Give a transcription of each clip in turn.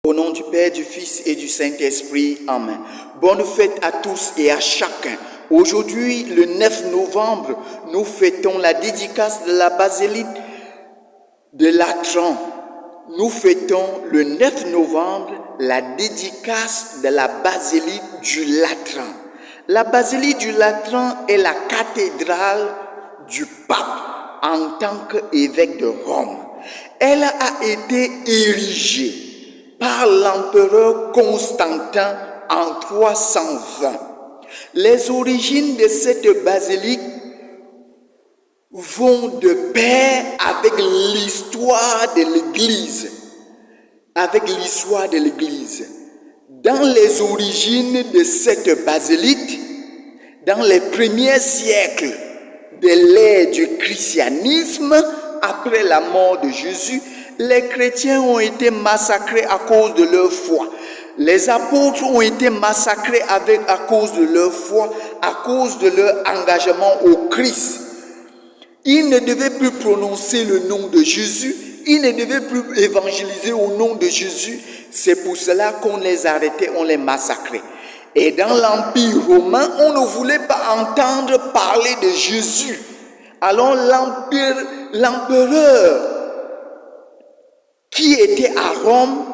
Au nom du Père, du Fils et du Saint-Esprit. Amen. Bonne fête à tous et à chacun. Aujourd'hui, le 9 novembre, nous fêtons la dédicace de la basilique de Latran. Nous fêtons le 9 novembre la dédicace de la basilique du Latran. La basilique du Latran est la cathédrale du pape en tant qu'évêque de Rome. Elle a été érigée par l'empereur Constantin en 320. Les origines de cette basilique vont de pair avec l'histoire de l'Église. Dans les origines de cette basilique, dans les premiers siècles de l'ère du christianisme, après la mort de Jésus, les chrétiens ont été massacrés à cause de leur foi. Les apôtres ont été massacrés à cause de leur foi, à cause de leur engagement au Christ. Ils ne devaient plus prononcer le nom de Jésus, ils ne devaient plus évangéliser au nom de Jésus. C'est pour cela qu'on les arrêtait, on les massacrait. Et dans l'Empire romain, on ne voulait pas entendre parler de Jésus. Alors l'empereur qui était à Rome,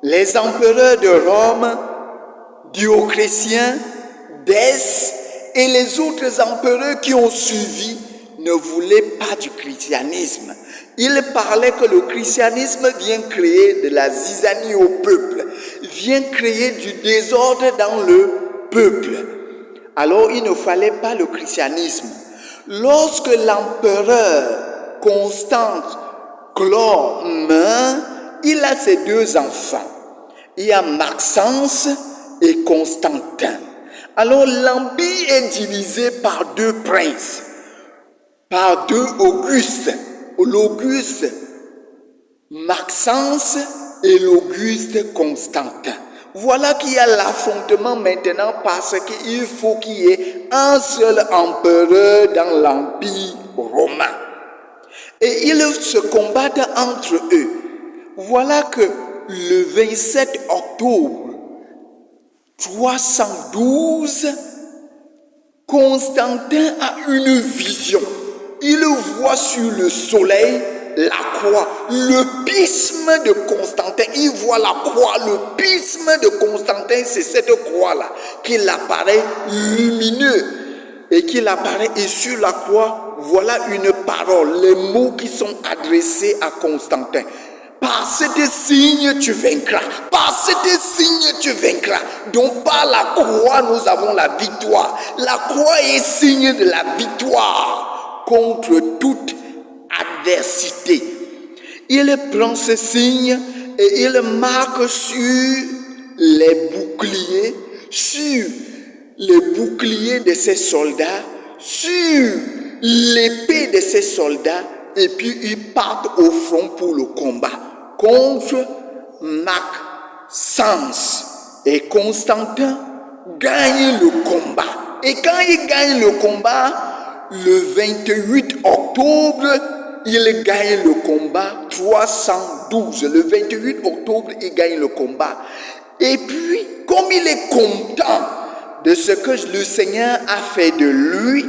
les empereurs de Rome, Dioclétien, Dèce et les autres empereurs qui ont suivi ne voulaient pas du christianisme. Ils parlaient que le christianisme vient créer de la zizanie au peuple, vient créer du désordre dans le peuple. Alors il ne fallait pas le christianisme. Lorsque l'empereur Constance Chlore meurt, il a ses deux enfants. Il y a Maxence et Constantin. Alors l'empire est divisé par deux princes, par deux Augustes. L'Auguste Maxence et l'Auguste Constantin. Voilà qu'il y a l'affrontement maintenant parce qu'il faut qu'il y ait un seul empereur dans l'Empire romain. Et ils se combattent entre eux. Voilà que le 27 octobre 312, Constantin a une vision. Il voit sur le soleil la croix, le pisme de Constantin. Il voit la croix, le pisme de Constantin, c'est cette croix-là qu'il apparaît lumineux et qu'il apparaît. Et sur la croix, voilà une parole, les mots qui sont adressés à Constantin. Par cet signe, tu vaincras. Par cet signe, tu vaincras. Donc, par la croix, nous avons la victoire. La croix est signe de la victoire contre toute adversité. Il prend ce signe et il marque sur les boucliers de ses soldats, sur l'épée de ses soldats, et puis ils partent au front pour le combat contre Maxence. Et Constantin gagne le combat. Et quand il gagne le combat, le 28 octobre, il gagne le combat 312. Le 28 octobre, il gagne le combat. Et puis, comme il est content de ce que le Seigneur a fait de lui,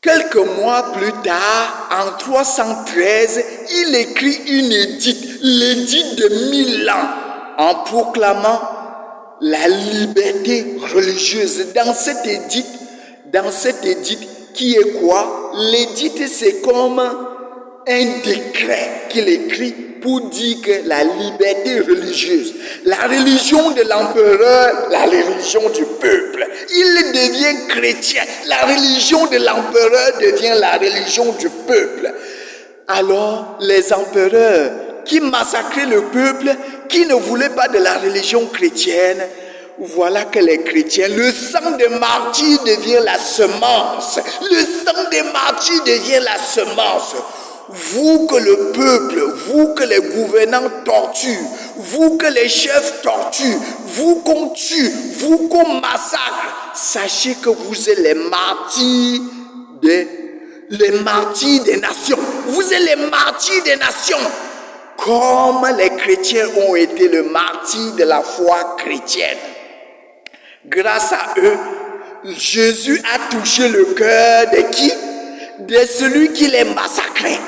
quelques mois plus tard, en 313, il écrit une édite, l'édite de Milan, en proclamant la liberté religieuse. Dans cette édite qui est quoi? L'édite, c'est comme un décret qu'il écrit pour dire que la liberté religieuse, la religion de l'empereur, la religion du peuple, il devient chrétien. La religion de l'empereur devient la religion du peuple. Alors, les empereurs qui massacraient le peuple, qui ne voulaient pas de la religion chrétienne, voilà que les chrétiens, le sang des martyrs devient la semence. Le sang des martyrs devient la semence. Vous que le peuple, vous que les gouvernants torturent, vous que les chefs torturent, vous qu'on tue, vous qu'on massacre, sachez que vous êtes les martyrs des nations. Vous êtes les martyrs des nations. comme les chrétiens ont été le martyr de la foi chrétienne. Grâce à eux, Jésus a touché le cœur de qui? De celui qui les massacrait.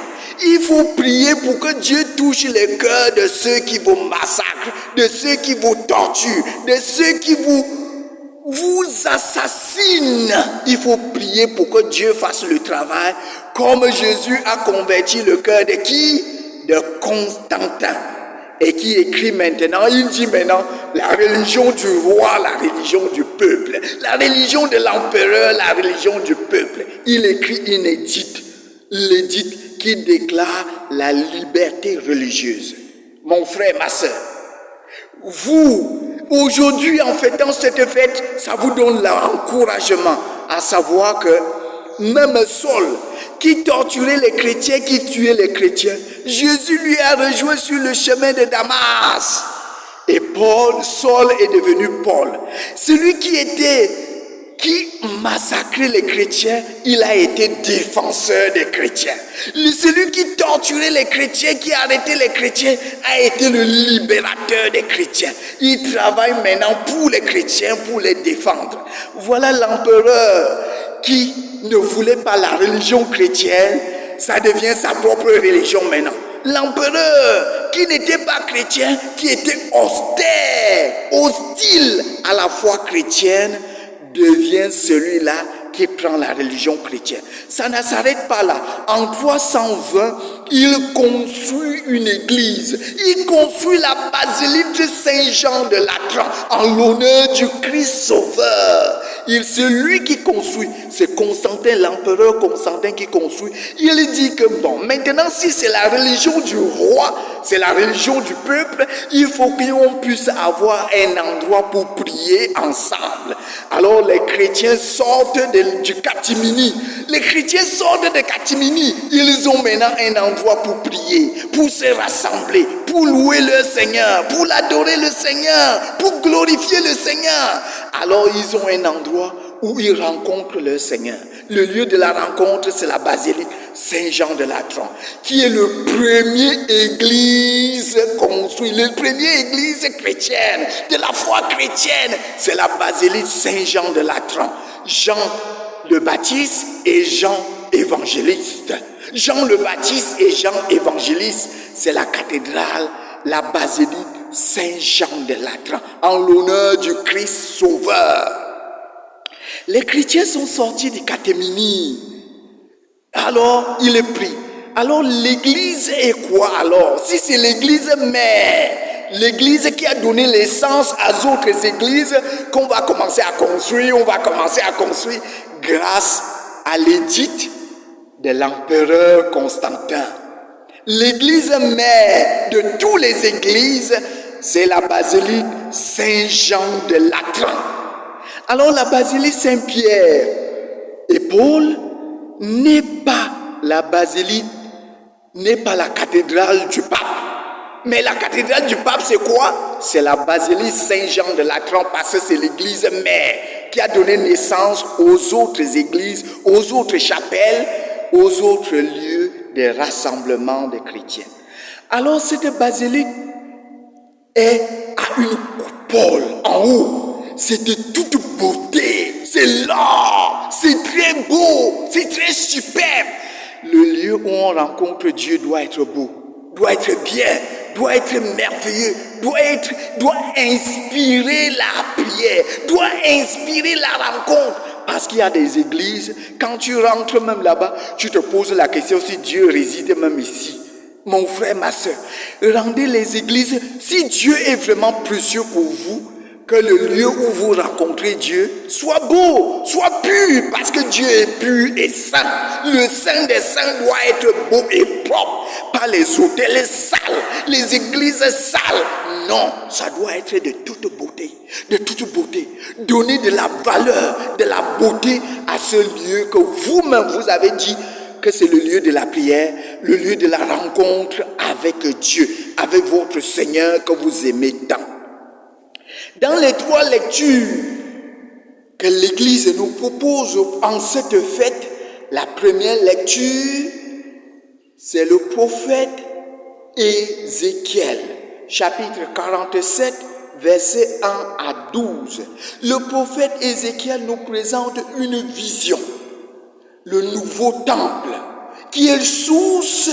Il faut prier pour que Dieu touche le cœur de ceux qui vous massacrent, de ceux qui vous torturent, de ceux qui vous assassinent. Il faut prier pour que Dieu fasse le travail, comme Jésus a converti le cœur de qui? De Constantin. Et qui écrit maintenant, il dit maintenant, la religion du roi, la religion du peuple, la religion de l'empereur, la religion du peuple. Il écrit une l'édite qui déclare la liberté religieuse. Mon frère, ma soeur, vous, aujourd'hui, en fêtant cette fête, ça vous donne l'encouragement à savoir que même Saul, qui torturait les chrétiens, qui tuait les chrétiens, Jésus lui a rejoint sur le chemin de Damas. Et Saul est devenu Paul. Celui qui massacrait les chrétiens, il a été défenseur des chrétiens. Celui qui torturait les chrétiens, qui arrêtait les chrétiens, a été le libérateur des chrétiens. Il travaille maintenant pour les chrétiens, pour les défendre. Voilà l'empereur qui ne voulait pas la religion chrétienne, ça devient sa propre religion maintenant. L'empereur qui n'était pas chrétien, qui était hostile à la foi chrétienne, devient celui-là qui prend la religion chrétienne. Ça ne s'arrête pas là. En 320, il construit une église. Il construit la basilique Saint-Jean de Latran en l'honneur du Christ Sauveur. C'est lui qui construit. C'est Constantin, l'empereur Constantin qui construit. Il dit que bon, maintenant si c'est la religion du roi, c'est la religion du peuple, il faut qu'on puisse avoir un endroit pour prier ensemble. Alors les chrétiens sortent du catimini. Les chrétiens sortent de catimini. Ils ont maintenant un endroit pour prier, pour se rassembler, pour louer le Seigneur, pour l'adorer le Seigneur, pour glorifier le Seigneur. Alors ils ont un endroit où ils rencontrent le Seigneur. Le lieu de la rencontre, c'est la basilique Saint-Jean de Latran, qui est le premier église construite, le premier église chrétienne, de la foi chrétienne, c'est la basilique Saint-Jean de Latran. Jean le Baptiste et Jean évangéliste. Jean le Baptiste et Jean évangéliste, c'est la cathédrale, la basilique Saint-Jean de Latran, en l'honneur du Christ Sauveur. Les chrétiens sont sortis du catémini. Alors, il est pris. Alors, l'église est quoi alors? Si c'est l'église mère, l'église qui a donné l'essence aux autres églises qu'on va commencer à construire, grâce à l'édite de l'empereur Constantin. L'église mère de toutes les églises, c'est la basilique Saint-Jean de Latran. Alors la basilique Saint-Pierre et Paul n'est pas la basilique, n'est pas la cathédrale du pape. Mais la cathédrale du pape, c'est quoi? C'est la basilique Saint-Jean de Latran, parce que c'est l'église mère qui a donné naissance aux autres églises, aux autres chapelles, aux autres lieux de rassemblement des chrétiens. Alors cette basilique a une coupole en haut. C'est de toute beauté, c'est l'or, c'est très beau, c'est très superbe. Le lieu où on rencontre Dieu doit être beau, doit être bien, doit être merveilleux, doit inspirer la prière, doit inspirer la rencontre. Parce qu'il y a des églises, quand tu rentres même là-bas, tu te poses la question si Dieu réside même ici. Mon frère, ma soeur, rendez les églises, si Dieu est vraiment précieux pour vous, que le lieu où vous rencontrez Dieu soit beau, soit pur, parce que Dieu est pur et saint. Le saint des saints doit être beau et propre, pas les hôtels sales, les églises sales. Non, ça doit être de toute beauté, de toute beauté. Donner de la valeur, de la beauté à ce lieu que vous-même vous avez dit que c'est le lieu de la prière, le lieu de la rencontre avec Dieu, avec votre Seigneur que vous aimez tant. Dans les 3 lectures que l'Église nous propose en cette fête, la première lecture, c'est le prophète Ézéchiel, chapitre 47, versets 1 à 12. Le prophète Ézéchiel nous présente une vision. Le nouveau temple qui est source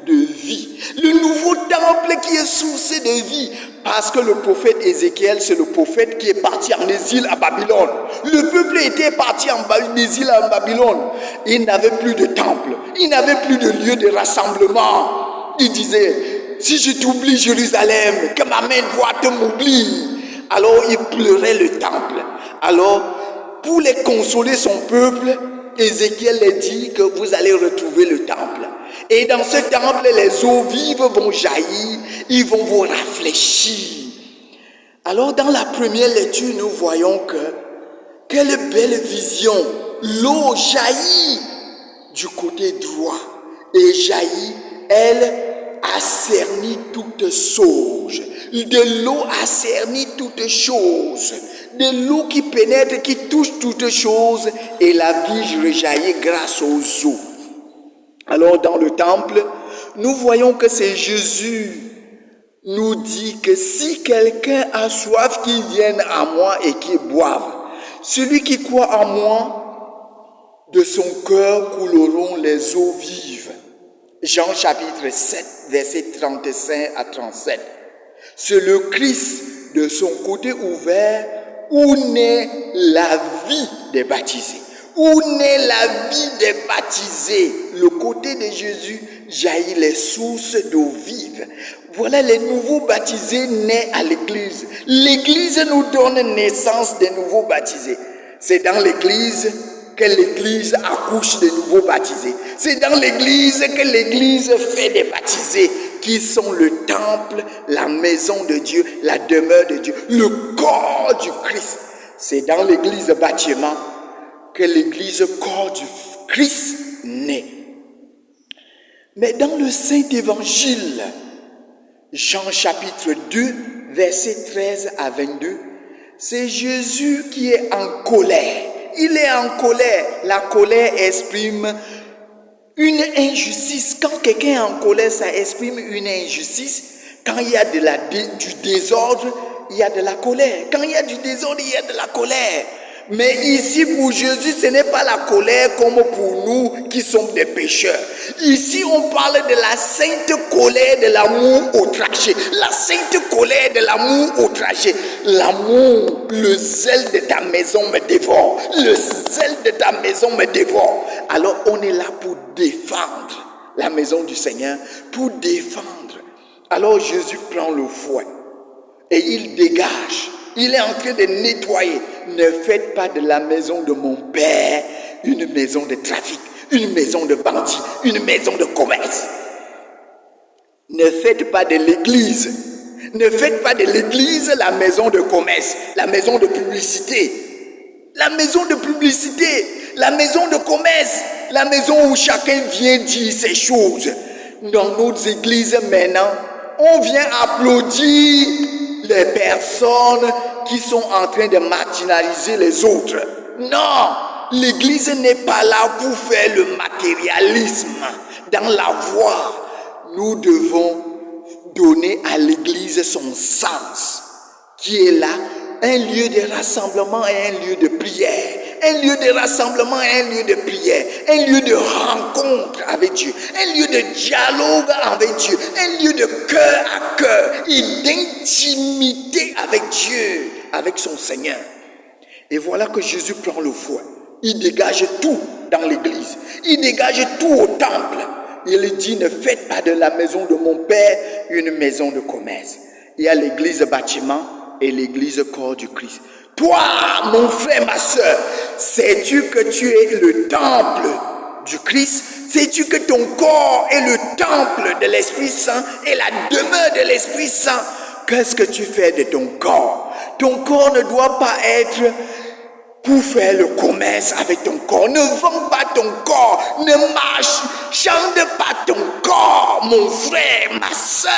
de vie. Le nouveau temple qui est source de vie. Parce que le prophète Ézéchiel, c'est le prophète qui est parti en exil à Babylone. Le peuple était parti en exil à Babylone. Il n'avait plus de temple. Il n'avait plus de lieu de rassemblement. Il disait, si je t'oublie Jérusalem, que ma main droite m'oublie. Alors il pleurait le temple. Alors, pour les consoler son peuple, Ézéchiel leur dit que vous allez retrouver le temple. Et dans ce temple, les eaux vives vont jaillir, ils vont vous rafraîchir. Alors dans la première lecture, nous voyons que, quelle belle vision, l'eau jaillit du côté droit et jaillit, elle assainit toutes choses. De l'eau assainit toutes choses. De l'eau qui pénètre, qui touche toutes choses, et la vie rejaillit grâce aux eaux. Alors dans le temple, nous voyons que c'est Jésus nous dit que si quelqu'un a soif, qu'il vienne à moi et qu'il boive. Celui qui croit en moi, de son cœur couleront les eaux vives. Jean chapitre 7, versets 35 à 37. C'est le Christ de son côté ouvert où naît la vie des baptisés. Où naît la vie des baptisés? Le côté de Jésus jaillit les sources d'eau vive. Voilà les nouveaux baptisés nés à l'église. L'église nous donne naissance des nouveaux baptisés. C'est dans l'église que l'église accouche de nouveaux baptisés. C'est dans l'église que l'église fait des baptisés qui sont le temple, la maison de Dieu, la demeure de Dieu, le corps du Christ. C'est dans l'église bâtiment que l'église corps du Christ naît. Mais dans le Saint-Évangile, Jean chapitre 2, versets 13 à 22, c'est Jésus qui est en colère. Il est en colère. La colère exprime une injustice. Quand quelqu'un est en colère, ça exprime une injustice. Quand il y a du désordre, il y a de la colère. Quand il y a du désordre, il y a de la colère. Mais ici, pour Jésus, ce n'est pas la colère comme pour nous qui sommes des pécheurs. Ici, on parle de la sainte colère de l'amour outragé. La sainte colère de l'amour outragé. L'amour, le zèle de ta maison me dévore. Le zèle de ta maison me dévore. Alors, on est là pour défendre la maison du Seigneur, pour défendre. Alors, Jésus prend le fouet et il dégage. Il est en train de nettoyer. Ne faites pas de la maison de mon Père une maison de trafic, une maison de bandits, une maison de commerce. Ne faites pas de l'église. Ne faites pas de l'église la maison de commerce, la maison de publicité. La maison de publicité, la maison de commerce, la maison où chacun vient dire ses choses. Dans nos églises maintenant, on vient applaudir les personnes qui sont en train de marginaliser les autres. Non, l'église n'est pas là pour faire le matérialisme. Dans la voie, nous devons donner à l'église son sens, qui est là, un lieu de rassemblement et un lieu de prière. Un lieu de rassemblement et un lieu de prière. Un lieu de rencontre avec Dieu. Un lieu de dialogue avec Dieu. Un lieu de cœur à cœur et d'intimité avec Dieu, avec son Seigneur. Et voilà que Jésus prend le fouet. Il dégage tout dans l'église. Il dégage tout au temple. Il dit, ne faites pas de la maison de mon Père une maison de commerce. Il y a l'église bâtiment et l'église corps du Christ. Toi, mon frère, ma soeur, sais-tu que tu es le temple du Christ? Sais-tu que ton corps est le temple de l'Esprit Saint et la demeure de l'Esprit Saint? Qu'est-ce que tu fais de ton corps? Ton corps ne doit pas être pour faire le commerce avec ton corps. Ne vends pas ton corps. Ne marchande pas ton corps, mon frère, ma soeur.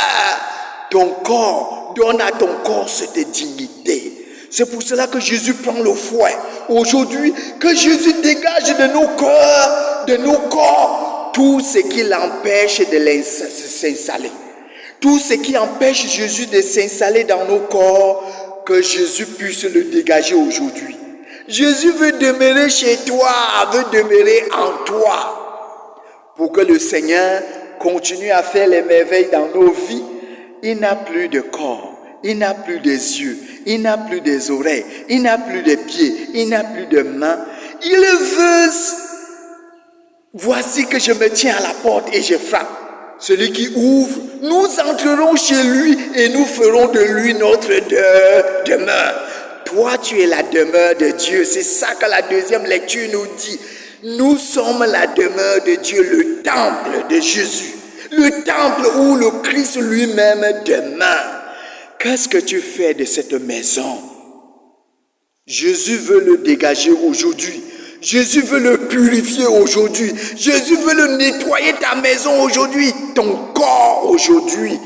Ton corps, donne à ton corps cette dignité. C'est pour cela que Jésus prend le fouet. Aujourd'hui, que Jésus dégage de nos cœurs, de nos corps, tout ce qui l'empêche de s'installer. Tout ce qui empêche Jésus de s'installer dans nos corps, que Jésus puisse le dégager aujourd'hui. Jésus veut demeurer chez toi, veut demeurer en toi. Pour que le Seigneur continue à faire les merveilles dans nos vies, il n'a plus de corps, il n'a plus des yeux, il n'a plus des oreilles, il n'a plus de pieds, il n'a plus de mains. Il veut, voici que je me tiens à la porte et je frappe. Celui qui ouvre, nous entrerons chez lui et nous ferons de lui notre demeure. Toi, tu es la demeure de Dieu. C'est ça que la deuxième lecture nous dit. Nous sommes la demeure de Dieu, le temple de Jésus. Le temple où le Christ lui-même demeure. Qu'est-ce que tu fais de cette maison? Jésus veut le dégager aujourd'hui. Jésus veut le purifier aujourd'hui. Jésus veut le nettoyer ta maison aujourd'hui, ton corps aujourd'hui.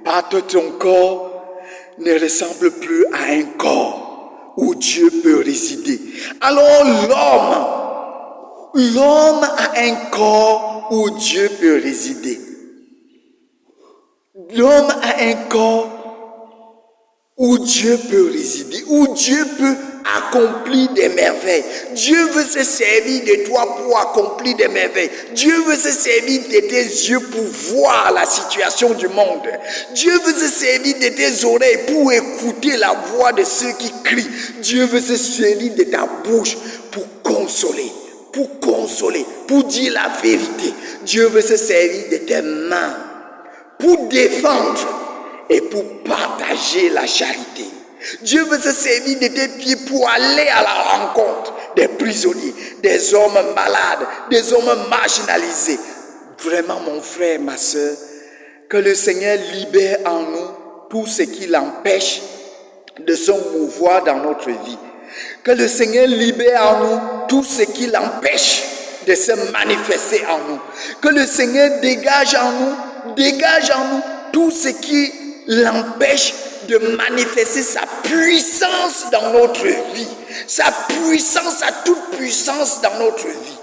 Parce que ton corps ne ressemble plus à un corps où Dieu peut résider. Alors l'homme a un corps où Dieu peut résider. L'homme a un corps où Dieu peut résider, où Dieu peut accomplir des merveilles. Dieu veut se servir de toi pour accomplir des merveilles. Dieu veut se servir de tes yeux pour voir la situation du monde. Dieu veut se servir de tes oreilles pour écouter la voix de ceux qui crient. Dieu veut se servir de ta bouche pour consoler, pour dire la vérité. Dieu veut se servir de tes mains pour défendre et pour partager la charité. Dieu veut se servir de tes pieds pour aller à la rencontre des prisonniers, des hommes malades, des hommes marginalisés. Vraiment, mon frère, ma soeur, que le Seigneur libère en nous tout ce qui l'empêche de se mouvoir dans notre vie. Que le Seigneur libère en nous tout ce qui l'empêche de se manifester en nous. Que le Seigneur dégage en nous tout ce qui l'empêche de manifester sa puissance dans notre vie. Sa puissance, sa toute puissance dans notre vie.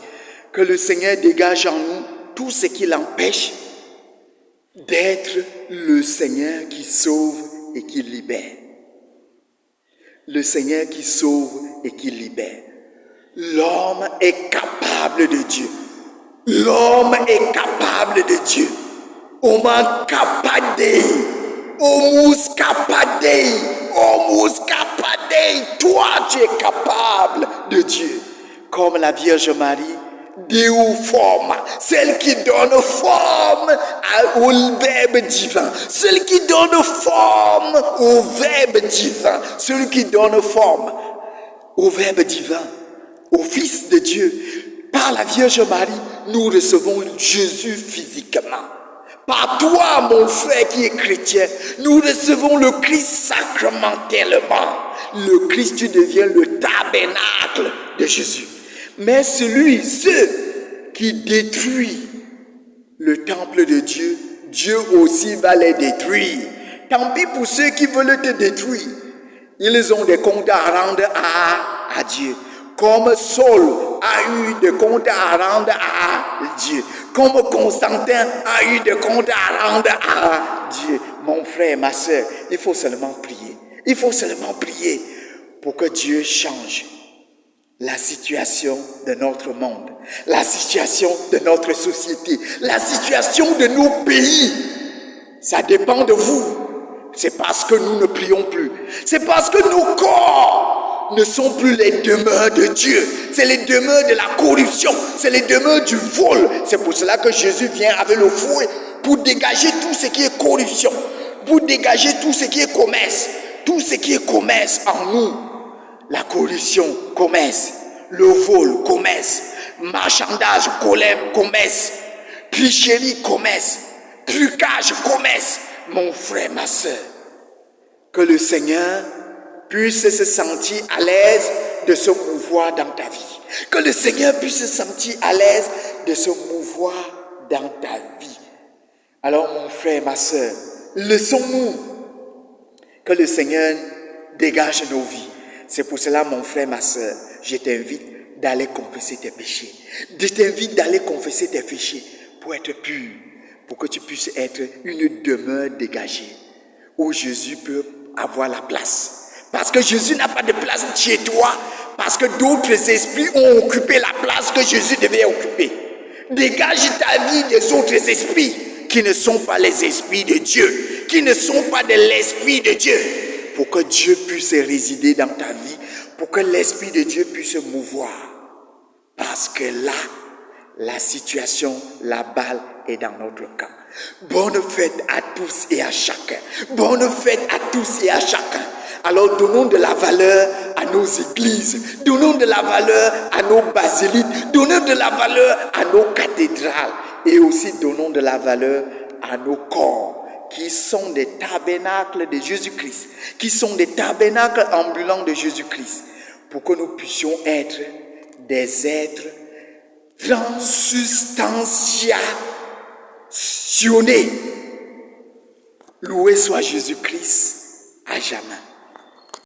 Que le Seigneur dégage en nous tout ce qui l'empêche d'être le Seigneur qui sauve et qui libère. Le Seigneur qui sauve et qui libère. L'homme est capable de Dieu. L'homme est capable de Dieu. Oman kapade. Omus kapade. Omus kapade. Toi, tu es capable de Dieu. Comme la Vierge Marie, Deu forma, celle qui donne forme au Verbe divin, celle qui donne forme au Verbe divin, celui qui donne forme au Verbe divin, au Fils de Dieu. Par la Vierge Marie, nous recevons Jésus physiquement. Par toi, mon frère qui est chrétien, nous recevons le Christ sacramentellement. Le Christ, tu deviens le tabernacle de Jésus. Mais ceux qui détruisent le temple de Dieu, Dieu aussi va les détruire. Tant pis pour ceux qui veulent te détruire. Ils ont des comptes à rendre à Dieu. Comme Saul a eu des comptes à rendre à Dieu. Comme Constantin a eu des comptes à rendre à Dieu. Mon frère, ma soeur, il faut seulement prier. Il faut seulement prier pour que Dieu change la situation de notre monde, la situation de notre société, la situation de nos pays. Ça dépend de vous. C'est parce que nous ne prions plus. C'est parce que nos corps ne sont plus les demeures de Dieu. C'est les demeures de la corruption. C'est les demeures du vol. C'est pour cela que Jésus vient avec le fouet pour dégager tout ce qui est corruption, pour dégager tout ce qui est commerce, tout ce qui est commerce en nous. La corruption, commerce, le vol, commerce, marchandage, commerce, tricherie, commerce, trucage, commerce. Mon frère, ma soeur, que le Seigneur puisse se sentir à l'aise de se mouvoir dans ta vie. Que le Seigneur puisse se sentir à l'aise de se mouvoir dans ta vie. Alors, mon frère, ma soeur, laissons-nous que le Seigneur dégage nos vies. C'est pour cela, mon frère, ma soeur, je t'invite d'aller confesser tes péchés. Je t'invite d'aller confesser tes péchés pour être pur, pour que tu puisses être une demeure dégagée où Jésus peut avoir la place. Parce que Jésus n'a pas de place chez toi, parce que d'autres esprits ont occupé la place que Jésus devait occuper. Dégage ta vie des autres esprits qui ne sont pas les esprits de Dieu, qui ne sont pas de l'esprit de Dieu, pour que Dieu puisse résider dans ta vie, pour que l'esprit de Dieu puisse mouvoir. Parce que là, la situation, la balle est dans notre camp. Bonne fête à tous et à chacun. Bonne fête à tous et à chacun. Alors donnons de la valeur à nos églises, donnons de la valeur à nos basiliques, donnons de la valeur à nos cathédrales et aussi donnons de la valeur à nos corps qui sont des tabernacles de Jésus-Christ, qui sont des tabernacles ambulants de Jésus-Christ, pour que nous puissions être des êtres transubstantiationnés. Loué soit Jésus-Christ à jamais.